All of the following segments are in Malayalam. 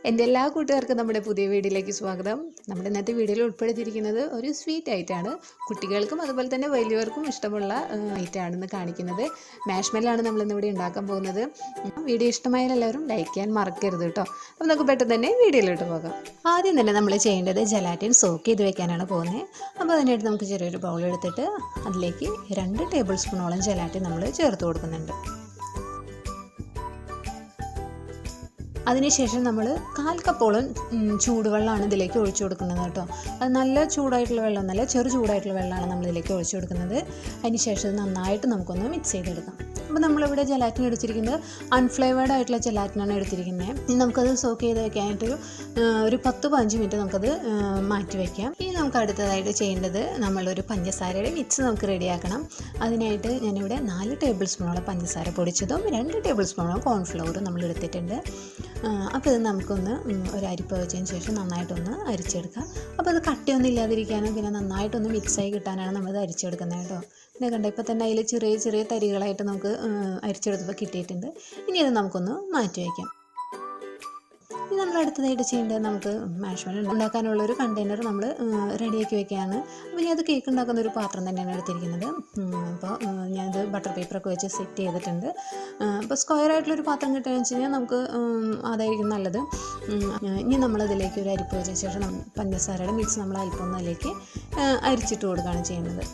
എൻ്റെ എല്ലാ കൂട്ടുകാർക്കും നമ്മുടെ പുതിയ വീഡിയോയിലേക്ക് സ്വാഗതം. നമ്മുടെ ഇന്നത്തെ വീഡിയോയിൽ ഉൾപ്പെടുത്തിയിരിക്കുന്നത് ഒരു സ്വീറ്റ് ഐറ്റമാണ്. കുട്ടികൾക്കും അതുപോലെ തന്നെ വലിയവർക്കും ഇഷ്ടമുള്ള ഐറ്റമാണെന്ന് കാണിക്കുന്നത്. മാഷ്മെല്ലാണ് നമ്മളിന്നിവിടെ ഉണ്ടാക്കാൻ പോകുന്നത്. വീഡിയോ ഇഷ്ടമായാൽ എല്ലാവരും ലൈക്ക് ചെയ്യാൻ മറക്കരുത് കേട്ടോ. അപ്പോൾ നമുക്ക് പെട്ടെന്ന് തന്നെ വീഡിയോയിലോട്ട് പോകാം. ആദ്യം തന്നെ നമ്മൾ ചെയ്യേണ്ടത് ജലാറ്റിൻ സോക്ക് ചെയ്ത് വെക്കാനാണ് പോകുന്നത്. അപ്പോൾ അതിനായിട്ട് നമുക്ക് ചെറിയൊരു ബൗൾ എടുത്തിട്ട് അതിലേക്ക് 2 ടേബിൾ സ്പൂണോളം ജലാറ്റിൻ നമ്മൾ ചേർത്ത് കൊടുക്കുന്നുണ്ട്. അതിനുശേഷം നമ്മൾ 1/4 കപ്പോളം ചൂടുവെള്ളമാണ് ഇതിലേക്ക് ഒഴിച്ചു കൊടുക്കുന്നത് കേട്ടോ. അത് നല്ല ചൂടായിട്ടുള്ള വെള്ളമൊന്നുമല്ല, ചെറു ചൂടായിട്ടുള്ള വെള്ളമാണ് നമ്മളിതിലേക്ക് ഒഴിച്ചു കൊടുക്കുന്നത്. അതിനുശേഷം ഇത് നന്നായിട്ട് നമുക്കൊന്ന് മിക്സ് ചെയ്തെടുക്കാം. അപ്പോൾ നമ്മളിവിടെ ജലാറ്റിൻ എടുത്തിരിക്കുന്നത് അൺഫ്ലേവേർഡ് ആയിട്ടുള്ള ജലാറ്റിനാണ് എടുത്തിരിക്കുന്നത്. ഇനി നമുക്കത് സോക്ക് ചെയ്ത് വെക്കാനായിട്ടൊരു 10-15 മിനിറ്റ് നമുക്കത് മാറ്റി വയ്ക്കാം. ഇനി നമുക്ക് അടുത്തതായിട്ട് ചെയ്യേണ്ടത് നമ്മളൊരു പഞ്ചസാരയുടെ മിക്സ് നമുക്ക് റെഡിയാക്കണം. അതിനായിട്ട് ഞാനിവിടെ 4 ടേബിൾ സ്പൂണോളം പഞ്ചസാര പൊടിച്ചതും 2 ടേബിൾ സ്പൂണോളം കോൺഫ്ലവറും നമ്മൾ എടുത്തിട്ടുണ്ട്. അപ്പോൾ ഇത് നമുക്കൊന്ന് ഒരു അരിപ്പ വെച്ചതിന് ശേഷം നന്നായിട്ടൊന്ന് അരിച്ചെടുക്കാം. അപ്പോൾ അത് കട്ടിയൊന്നും ഇല്ലാതിരിക്കാനും പിന്നെ നന്നായിട്ടൊന്ന് മിക്സായി കിട്ടാനാണ് നമ്മളിത് അരിച്ചെടുക്കുന്നത് കേട്ടോ. പിന്നെ കണ്ടോ, ഇപ്പോൾ തന്നെ അതിൽ ചെറിയ ചെറിയ തരികളായിട്ട് നമുക്ക് അരിച്ചെടുത്തപ്പോൾ കിട്ടിയിട്ടുണ്ട്. ഇനി അത് നമുക്കൊന്ന് മാറ്റി വയ്ക്കാം. ഇനി നമ്മൾ അടുത്തതായിട്ട് ചെയ്യേണ്ടത് നമുക്ക് മാഷ്മെല്ലോ ഉണ്ടാക്കാനുള്ളൊരു കണ്ടെയ്നർ നമ്മൾ റെഡിയാക്കി വെക്കുകയാണ്. അപ്പോൾ ഞാനത് കേക്ക് ഉണ്ടാക്കുന്ന ഒരു പാത്രം തന്നെയാണ് എടുത്തിരിക്കുന്നത്. അപ്പോൾ ഞാനത് ബട്ടർ പേപ്പറൊക്കെ വെച്ച് സെറ്റ് ചെയ്തിട്ടുണ്ട്. അപ്പോൾ സ്ക്വയർ ആയിട്ടുള്ളൊരു പാത്രം കിട്ടുകയെന്ന് വെച്ച് കഴിഞ്ഞാൽ നമുക്ക് അതായിരിക്കും നല്ലത്. ഇനി നമ്മളതിലേക്ക് ഒരു അരിപ്പ് വെച്ച ശേഷം പഞ്ചസാരയുടെ മിക്സ് നമ്മൾ അല്പം അതിലേക്ക് അരിച്ചിട്ട് കൊടുക്കുകയാണ് ചെയ്യുന്നത്.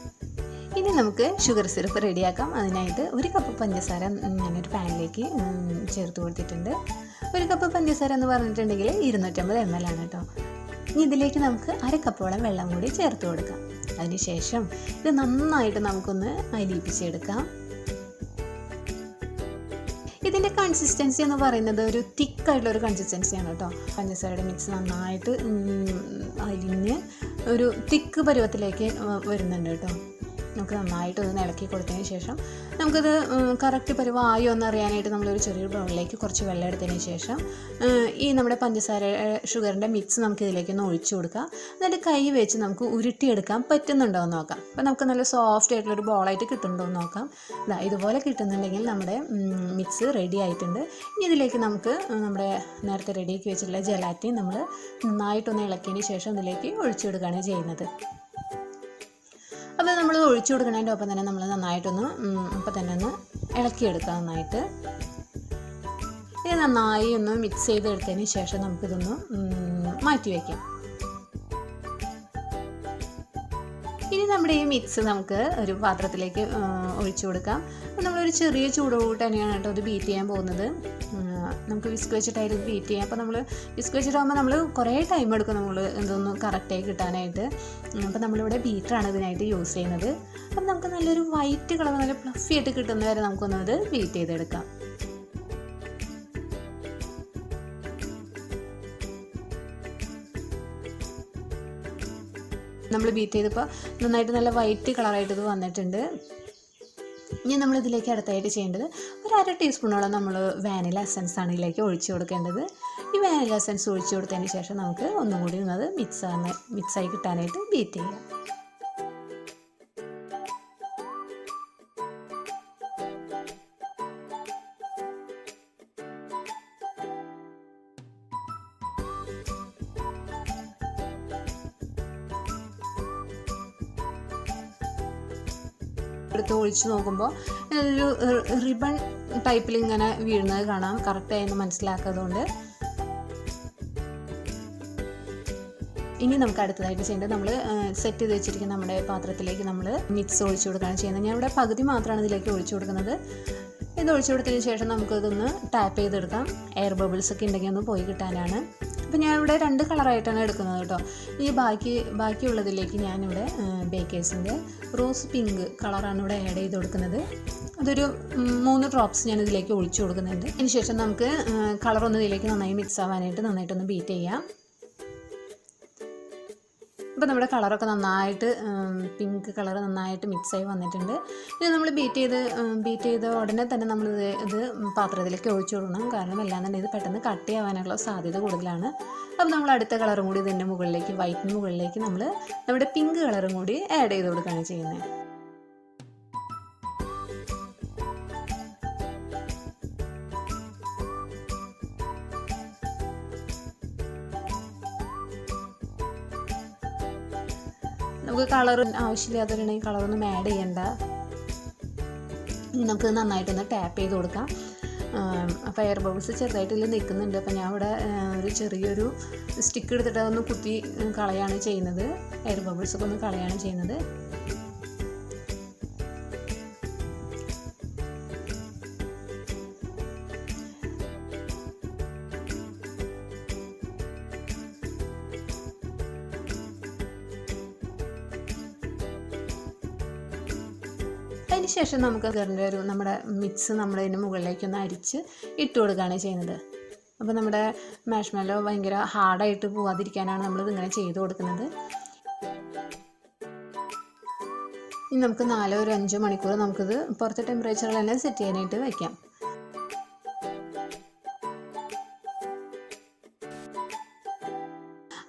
ഇനി നമുക്ക് ഷുഗർ സിറപ്പ് റെഡിയാക്കാം. അതിനായിട്ട് 1 കപ്പ് പഞ്ചസാര ഞാനൊരു പാനിലേക്ക് ചേർത്ത് കൊടുത്തിട്ടുണ്ട്. 1 കപ്പ് പഞ്ചസാര എന്ന് പറഞ്ഞിട്ടുണ്ടെങ്കിൽ 250 ml ആണ് കേട്ടോ. ഇനി ഇതിലേക്ക് നമുക്ക് 1/2 കപ്പോളം വെള്ളം കൂടി ചേർത്ത് കൊടുക്കാം. അതിനുശേഷം ഇത് നന്നായിട്ട് നമുക്കൊന്ന് അലിയിപ്പിച്ചെടുക്കാം. ഇതിൻ്റെ കൺസിസ്റ്റൻസി എന്ന് പറയുന്നത് ഒരു തിക്കായിട്ടുള്ളൊരു കൺസിസ്റ്റൻസിയാണ് കേട്ടോ. പഞ്ചസാരയുടെ മിക്സ് നന്നായിട്ട് അലിഞ്ഞ് ഒരു തിക്ക് പരുവത്തിലേക്ക് വരുന്നുണ്ട് കേട്ടോ. നമുക്ക് നന്നായിട്ട് ഒന്ന് ഇളക്കി കൊടുത്തതിന് ശേഷം നമുക്കത് കറക്റ്റ് പരുവമായോ എന്നറിയാനായിട്ട് നമ്മളൊരു ചെറിയൊരു ബൗളിലേക്ക് കുറച്ച് വെള്ളം എടുത്തതിന് ശേഷം ഈ നമ്മുടെ പഞ്ചസാര ഷുഗറിൻ്റെ മിക്സ് നമുക്ക് ഇതിലേക്കൊന്ന് ഒഴിച്ചു കൊടുക്കാം. എന്നിട്ട് കൈ വെച്ച് നമുക്ക് ഉരുട്ടിയെടുക്കാൻ പറ്റുന്നുണ്ടോ എന്ന് നോക്കാം. അപ്പോൾ നമുക്ക് നല്ല സോഫ്റ്റ് ആയിട്ടുള്ളൊരു ബോളായിട്ട് കിട്ടുന്നുണ്ടോ എന്ന് നോക്കാം. ഇതുപോലെ കിട്ടുന്നുണ്ടെങ്കിൽ നമ്മുടെ മിക്സ് റെഡി ആയിട്ടുണ്ട്. ഇനി ഇതിലേക്ക് നമുക്ക് നമ്മുടെ നേരത്തെ റെഡിയാക്കി വെച്ചിട്ടുള്ള ജലാറ്റിൻ നമ്മൾ നന്നായിട്ടൊന്ന് ഇളക്കിയതിന് ശേഷം ഇതിലേക്ക് ഒഴിച്ചു കൊടുക്കുകയാണ് ചെയ്യുന്നത്. അപ്പോൾ നമ്മൾ ഒഴിച്ചു കൊടുക്കുന്നതിൻ്റെ ഒപ്പം തന്നെ നമ്മൾ നന്നായിട്ടൊന്ന് അപ്പം തന്നെ ഒന്ന് ഇളക്കിയെടുക്കുക നന്നായിട്ട്. ഇത് നന്നായി ഒന്ന് മിക്സ് ചെയ്തെടുത്തതിന് ശേഷം നമുക്കിതൊന്ന് മാറ്റി വയ്ക്കാം. ഇനി നമ്മുടെ ഈ മിക്സ് നമുക്ക് ഒരു പാത്രത്തിലേക്ക് ഒഴിച്ചു കൊടുക്കാം. നമ്മളൊരു ചെറിയ ചൂടോട്ട് തന്നെയാണ് കേട്ടോ ഇത് ബീറ്റ് ചെയ്യാൻ പോകുന്നത്. നമുക്ക് വിസ്ക് വെച്ചിട്ടായിട്ട് ബീറ്റ് ചെയ്യാം. അപ്പോൾ നമ്മൾ വിസ്ക് വെച്ചിട്ടാകുമ്പോൾ നമ്മൾ കുറേ ടൈം എടുക്കും നമ്മൾ ഇതൊന്ന് കറക്റ്റായി കിട്ടാനായിട്ട്. അപ്പോൾ നമ്മളിവിടെ ബീറ്ററാണ് ഇതിനായിട്ട് യൂസ് ചെയ്യുന്നത്. അപ്പോൾ നമുക്ക് നല്ലൊരു വൈറ്റ് കളർ നല്ല ഫ്ലഫി ആയിട്ട് കിട്ടുന്ന വരെ നമുക്കൊന്നത് ബീറ്റ് ചെയ്തെടുക്കാം. നമ്മൾ ബീറ്റ് ചെയ്തപ്പോൾ നന്നായിട്ട് നല്ല വൈറ്റ് കളറായിട്ട് ഇത് വന്നിട്ടുണ്ട്. ഇനി നമ്മളിതിലേക്ക് അടുത്തായിട്ട് ചെയ്യേണ്ടത് ഒരു 1/2 ടീസ്പൂണോളം നമ്മൾ വാനില എസൻസ് ആണ് ഇതിലേക്ക് ഒഴിച്ചു കൊടുക്കേണ്ടത്. ഈ വാനില എസൻസ് ഒഴിച്ചു കൊടുത്തതിന് ശേഷം നമുക്ക് ഒന്നും കൂടി അത് മിക്സായി കിട്ടാനായിട്ട് ബീറ്റ് ചെയ്യാം. എടുത്ത് ഒഴിച്ച് നോക്കുമ്പോൾ ഒരു റിബൺ ടൈപ്പിൽ ഇങ്ങനെ വീഴുന്നത് കാണാം. കറക്റ്റായെന്ന് മനസ്സിലാക്കാത്തതുകൊണ്ട് ഇനി നമുക്ക് അടുത്തതായിട്ട് ചെയ്യേണ്ടത് നമ്മൾ സെറ്റ് ചെയ്ത് വെച്ചിരിക്കുന്ന നമ്മുടെ പാത്രത്തിലേക്ക് നമ്മൾ മിക്സ് ഒഴിച്ചു കൊടുക്കുകയാണ് ചെയ്യുന്നത്. ഞാൻ ഇവിടെ പകുതി മാത്രമാണ് ഇതിലേക്ക് ഒഴിച്ചു കൊടുക്കുന്നത്. ഇത് ഒഴിച്ചു കൊടുത്തതിന് ശേഷം നമുക്കിതൊന്ന് ടാപ്പ് ചെയ്തെടുക്കാം. എയർ ബബിൾസ് ഒക്കെ ഉണ്ടെങ്കിൽ ഒന്ന് പോയി കിട്ടാനാണ്. അപ്പോൾ ഞാനിവിടെ 2 കളറായിട്ടാണ് എടുക്കുന്നത് കേട്ടോ. ഈ ബാക്കിയുള്ളതിലേക്ക് ഞാനിവിടെ ബേക്കേഴ്സിൻ്റെ റോസ് പിങ്ക് കളറാണ് ഇവിടെ ആഡ് ചെയ്ത് കൊടുക്കുന്നത്. അതൊരു 3 ഡ്രോപ്സ് ഞാൻ ഇതിലേക്ക് ഒഴിച്ചു കൊടുക്കുന്നുണ്ട്. അതിന് ശേഷം നമുക്ക് കളറൊന്ന് ഇതിലേക്ക് നന്നായി മിക്സ് ആവാനായിട്ട് നന്നായിട്ടൊന്ന് ബീറ്റ് ചെയ്യാം. ഇപ്പോൾ നമ്മുടെ കളറൊക്കെ നന്നായിട്ട് പിങ്ക് കളർ നന്നായിട്ട് മിക്സായി വന്നിട്ടുണ്ട്. ഇത് നമ്മൾ ബീറ്റ് ചെയ്ത ഉടനെ തന്നെ നമ്മൾ ഇത് പാത്രത്തിലേക്ക് ഒഴിച്ചു കൊടുക്കണം. കാരണം അല്ലാന്നുണ്ടെങ്കിൽ ഇത് പെട്ടെന്ന് കട്ടിയാവാനുള്ള സാധ്യത കൂടുതലാണ്. അപ്പോൾ നമ്മൾ അടുത്ത കളറും കൂടി ഇതിൻ്റെ മുകളിലേക്ക് വൈറ്റിന് മുകളിലേക്ക് നമ്മൾ നമ്മുടെ പിങ്ക് കളറും കൂടി ആഡ് ചെയ്ത് കൊടുക്കുകയാണ് ചെയ്യുന്നത്. നമുക്ക് കളർ ആവശ്യമില്ലാത്തവരുണ്ടെങ്കിൽ കളറൊന്നും ആഡ് ചെയ്യണ്ട. ഇനി നമുക്ക് നന്നായിട്ടൊന്ന് ടാപ്പ് ചെയ്ത് കൊടുക്കാം. അപ്പോൾ എയർ ബബിൾസ് ചെറുതായിട്ട് നിൽക്കുന്നുണ്ട്. അപ്പോൾ ഞാൻ ഇവിടെ ഒരു ചെറിയൊരു സ്റ്റിക്ക് എടുത്തിട്ട് അതൊന്ന് കുത്തി കളയാണ് ചെയ്യുന്നത്. എയർ ബബിൾസൊക്കെ ഒന്ന് കളയാണ് ചെയ്യുന്നത്. അതിന് ശേഷം നമുക്ക് അതിൻ്റെ നമ്മുടെ മിക്സ് നമ്മളതിന് മുകളിലേക്കൊന്ന് അരിച്ച് ഇട്ട് കൊടുക്കുകയാണ് ചെയ്യുന്നത്. അപ്പോൾ നമ്മുടെ മാഷ്മെല്ലോ ഭയങ്കര ഹാർഡായിട്ട് പോകാതിരിക്കാനാണ് നമ്മളിത് ഇങ്ങനെ ചെയ്ത് കൊടുക്കുന്നത്. ഇനി നമുക്ക് 4 or 5 മണിക്കൂർ നമുക്കിത് പുറത്തെ ടെമ്പറേച്ചറിൽ തന്നെ സെറ്റ് ചെയ്യാനായിട്ട് വയ്ക്കാം.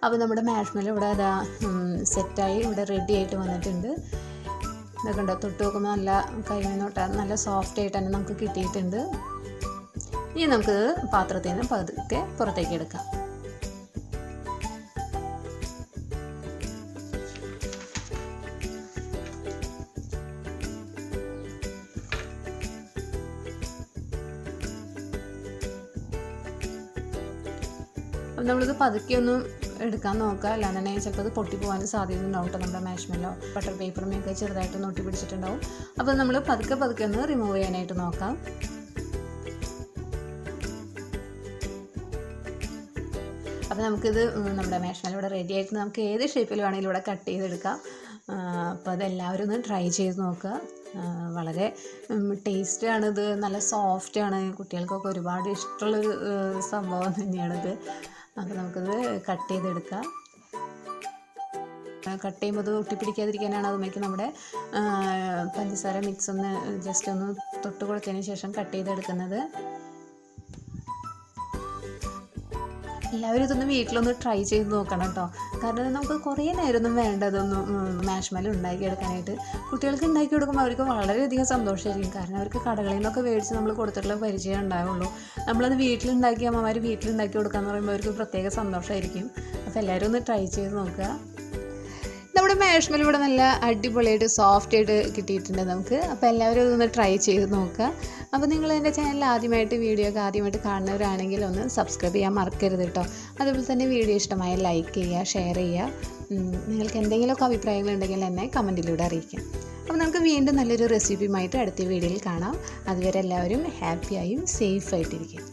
അപ്പോൾ നമ്മുടെ മാഷ്മെല്ലോ ഇവിടെ അതാ സെറ്റായി ഇവിടെ റെഡി ആയിട്ട് വന്നിട്ടുണ്ട്. ഇതൊക്കെ ഉണ്ടോ, തൊട്ട് നോക്കുമ്പോൾ നല്ല കൈയിൽ നോട്ടാ നല്ല സോഫ്റ്റ് ആയിട്ട് തന്നെ നമുക്ക് കിട്ടിയിട്ടുണ്ട്. ഇനി നമുക്ക് പാത്രത്തിൽ നിന്ന് പതുക്കെ പുറത്തേക്ക് എടുക്കാം. അപ്പം നമ്മളിത് പതുക്കെ ഒന്നും എടുക്കാൻ നോക്കുക, അല്ലാന്നുണ്ടെങ്കിൽ ചിലപ്പോൾ അത് പൊട്ടിപ്പോകാനും സാധ്യത ഉണ്ടാവും കേട്ടോ. നമ്മുടെ മാഷ്മെല്ലോ ബട്ടർ പേപ്പറുമൊക്കെ ചെറുതായിട്ടൊന്ന് ഒട്ടി പിടിച്ചിട്ടുണ്ടാവും. അപ്പോൾ നമ്മൾ പതുക്കെ ഒന്ന് റിമൂവ് ചെയ്യാനായിട്ട് നോക്കാം. അപ്പോൾ നമുക്കിത് നമ്മുടെ മാഷ്മെല്ലോ ഇവിടെ റെഡി ആയിട്ട് നമുക്ക് ഏത് ഷേപ്പിൽ വേണമെങ്കിലും ഇവിടെ കട്ട് ചെയ്തെടുക്കാം. അപ്പോൾ അതെല്ലാവരും ഒന്ന് ട്രൈ ചെയ്ത് നോക്കുക. വളരെ ടേസ്റ്റാണിത്, നല്ല സോഫ്റ്റാണ്, കുട്ടികൾക്കൊക്കെ ഒരുപാട് ഇഷ്ടമുള്ളൊരു സംഭവം തന്നെയാണിത്. അപ്പോൾ നമുക്കിത് കട്ട് ചെയ്തെടുക്കാം. കട്ട് ചെയ്യുമ്പോൾ അത് ഒട്ടിപ്പിടിക്കാതിരിക്കാനാണ് അതുമേക്ക് നമ്മുടെ പഞ്ചസാര മിക്സ് ഒന്ന് ജസ്റ്റ് ഒന്ന് തൊട്ട് കൊടുത്തതിന് ശേഷം കട്ട് ചെയ്തെടുക്കുന്നത്. എല്ലാവരും ഇതൊന്ന് വീട്ടിലൊന്ന് ട്രൈ ചെയ്ത് നോക്കണം കേട്ടോ. കാരണം നമുക്ക് കുറേ നേരമൊന്നും വേണ്ട ഇതൊന്നും മാഷ്മെല്ലോ ഉണ്ടാക്കിയെടുക്കാനായിട്ട്. കുട്ടികൾക്ക് ഉണ്ടാക്കി കൊടുക്കുമ്പോൾ അവർക്ക് വളരെയധികം സന്തോഷമായിരിക്കും. കാരണം അവർക്ക് കടകളിൽ നിന്നൊക്കെ മേടിച്ച് നമ്മൾ കൊടുത്തിട്ടുള്ള പരിചയം ഉണ്ടാവുള്ളൂ. നമ്മളത് വീട്ടിലുണ്ടാക്കി അമ്മമാർ വീട്ടിലുണ്ടാക്കി കൊടുക്കാമെന്ന് പറയുമ്പോൾ അവർക്ക് പ്രത്യേക സന്തോഷമായിരിക്കും. അപ്പോൾ എല്ലാവരും ഒന്ന് ട്രൈ ചെയ്ത് നോക്കുക. നമ്മുടെ മാഷ്മെല്ലോ ഇവിടെ നല്ല അടിപൊളിയായിട്ട് സോഫ്റ്റ് ആയിട്ട് കിട്ടിയിട്ടുണ്ട് നമുക്ക്. അപ്പോൾ എല്ലാവരും ഇതൊന്ന് ട്രൈ ചെയ്ത് നോക്കുക. അപ്പോൾ നിങ്ങൾ എൻ്റെ ചാനൽ വീഡിയോ ഒക്കെ ആദ്യമായിട്ട് കാണുന്നവരാണെങ്കിൽ ഒന്ന് സബ്സ്ക്രൈബ് ചെയ്യാൻ മറക്കരുത് കേട്ടോ. അതുപോലെ തന്നെ വീഡിയോ ഇഷ്ടമായ ലൈക്ക് ചെയ്യുക, ഷെയർ ചെയ്യുക. നിങ്ങൾക്ക് എന്തെങ്കിലുമൊക്കെ അഭിപ്രായങ്ങളുണ്ടെങ്കിൽ എന്നെ കമൻറ്റിലൂടെ അറിയിക്കാം. അപ്പോൾ നമുക്ക് വീണ്ടും നല്ലൊരു റെസിപ്പിയുമായിട്ട് അടുത്ത വീഡിയോയിൽ കാണാം. അതുവരെ എല്ലാവരും ഹാപ്പിയായും സേഫായിട്ടിരിക്കും.